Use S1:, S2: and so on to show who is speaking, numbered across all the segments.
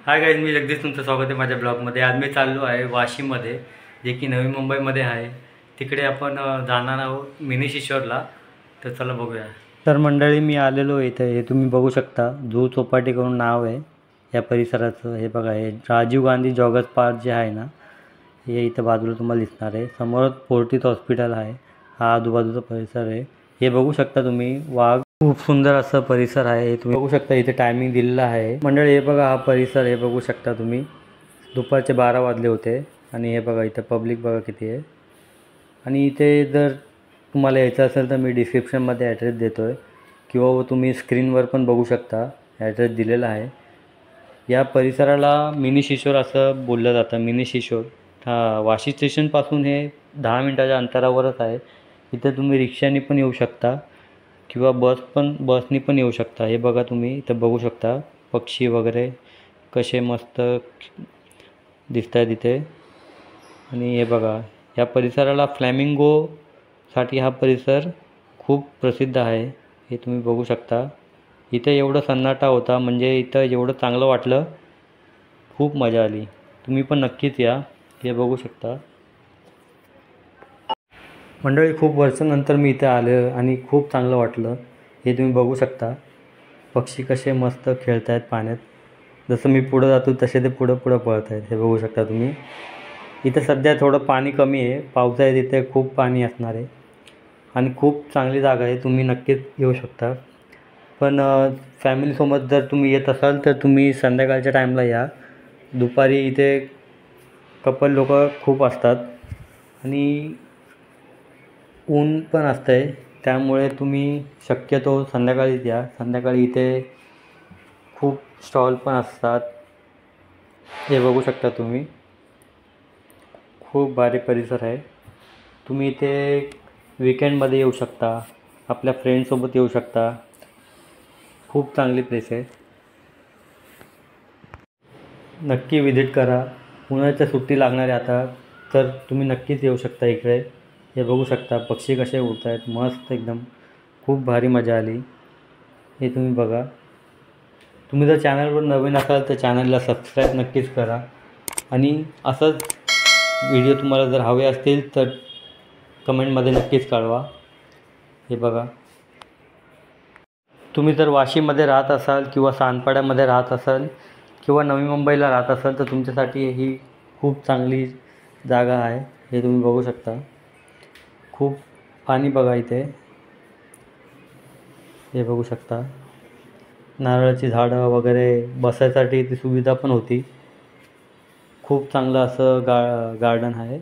S1: Hi guys, मी जगदीश, तुमचं स्वागत आहे माझ्या ब्लॉगमध्ये। आज मी चाललो आहे वाशीमध्ये, जे की नवी मुंबईमध्ये आहे। तिकडे आपण जाणार आहोत मिनी शिश्वरला। तर चला बघूया। तर मंडळी, मी आलेलो इथे, हे तुम्ही बघू शकता, जुहू चौपाटी करून नाव आहे या परिसराचं। हे बघा, हे राजीव गांधी जॉगर्स पार्क जे आहे ना, हे इथं बाजूला तुम्हाला दिसणार आहे। समोर फोर्टिस हॉस्पिटल आहे, हा आजूबाजूचा परिसर आहे। हे बघू शकता तुम्ही, वाघ, खूप सुंदर असं परिसर आहे। हे तुम्ही बघू शकता, इथे टायमिंग दिलेला आहे मंडळी। हे बघा, हा परिसर हे बघू शकता तुम्ही, दुपारचे 12 वाजले होते आणि हे बघा इथं पब्लिक बघा किती आहे। आणि इथे जर तुम्हाला यायचं असेल तर मी डिस्क्रिप्शनमध्ये ॲड्रेस देतो आहे, किंवा तुम्ही स्क्रीनवर पण बघू शकता, ॲड्रेस दिलेला आहे। या परिसराला मिनी शिश्वर असं बोललं जातं। मिनी शिश्वर वाशी स्टेशनपासून हे 10 मिनटाच्या अंतरावरच आहे। इथं तुम्ही रिक्षाने पण येऊ शकता किंवा बसनी पण येऊ शकता। हे बघा, तुम्ही इथं बघू शकता पक्षी वगैरे कसे मस्त दिसत आहेत इथे। आणि हे बघा, या परिसराला फ्लॅमिंगोसाठी हा परिसर खूप प्रसिद्ध आहे। हे तुम्ही बघू शकता, इथे एवढं सन्नाटा होता, म्हणजे इथं एवढं चांगलं वाटलं, खूप मजा आली। तुम्ही पण नक्कीच या। हे बघू शकता मंडळी, खूप वर्षानंतर मी इथे आले आणि खूप चांगलं वाटलं। हे तुम्ही बघू शकता, पक्षी कसे मस्त खेळत आहेत पाण्यात। जसं मी पुढं जातो तसे ते पुढं पळत आहेत। हे बघू शकता तुम्ही, इथं सध्या थोडं पाणी कमी आहे, पावसाळ्यात इथे खूप पाणी असणार आहे आणि खूप चांगली जागा आहे, तुम्ही नक्कीच येऊ शकता। पण फॅमिलीसोबत जर तुम्ही येत असाल तर तुम्ही संध्याकाळच्या टाईमला या। दुपारी इथे कपल लोक खूप असतात आणि ऊन पण असतं आहे, त्यामुळे तुम्ही शक्यतो संध्याकाळीच या। संध्याकाळी इथे खूप स्टॉल पण असतात। हे बघू शकता तुम्ही, खूप भारी परिसर आहे। तुम्ही इथे विकेंडमध्ये येऊ शकता, आपल्या फ्रेंडसोबत येऊ शकता। खूप चांगली प्लेस आहे, नक्की विजिट करा। उन्हाळ्याच्या सुट्टी लागणार आहे आता, तर तुम्ही नक्कीच येऊ शकता इकडे। हे बघू शकता पक्षी कसे उडत आहेत, मस्त एकदम, खूप भारी मजा आली। हे तुम्ही बघा। तुम्ही जर चॅनलवर नवीन असाल तर चॅनलला सबस्क्राईब नक्कीच करा, आणि असंच व्हिडिओ तुम्हाला जर हवे असतील तर कमेंटमध्ये नक्कीच कळवा। हे बघा, तुम्ही जर वाशीमध्ये राहत असाल किंवा सानपाड्यामध्ये राहत असाल किंवा नवी मुंबईला राहत असाल तर तुमच्यासाठी ही खूप चांगली जागा आहे। हे तुम्ही बघू शकता, खूप पाणी बघा इथे। हे बघू शकता, नारळाची झाडं वगैरे, बसायसाठी इथे सुविधा पण होती। खूप चांगलं असं गार्डन आहे।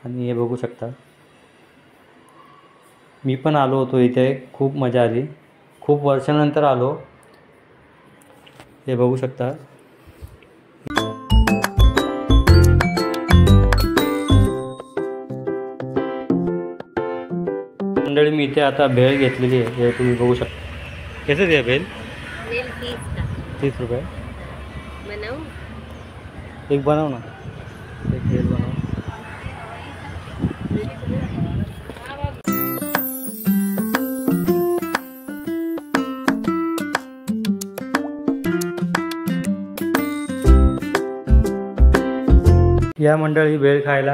S1: आणि हे बघू शकता, मी पण आलो होतो इथे, खूप मजा आली, खूप वर्षानंतर आलो। हे बघू शकता, मंडळी, मी इथे आता भेळ घेतलेली आहे। हे तुम्ही बघू शकता, कसं द्या भेळ? 30 रुपये।
S2: बनाऊ?
S1: एक बनव ना, एक भेळ बनव। या मंडळी भेळ खायला।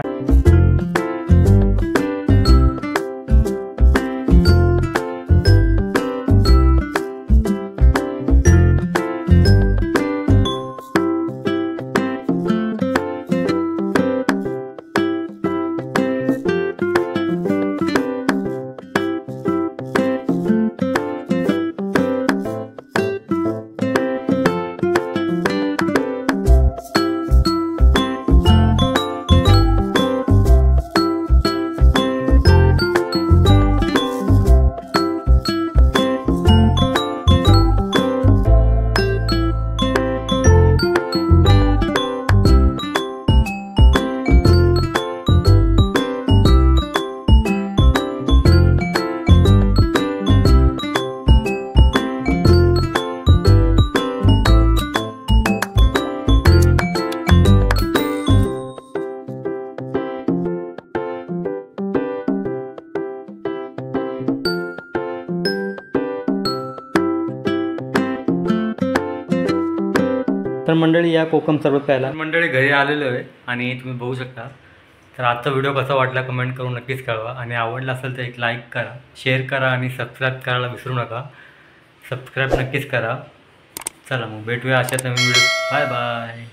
S1: तर मंडळी या कोकम सरबत प्यायला मंडळी घरी आलेलो आहे आणि तुम्ही बघू शकता. तर आजचा व्हिडिओ कसा वाटला कमेंट करून नक्कीच कळवा आणि आवडला असेल तर एक लाईक करा, शेअर करा आणि सबस्क्राईब करायला विसरू नका. सबस्क्राईब नक्कीच करा. चला मग भेटूया अशाच नवीन व्हिडिओ. Bye bye.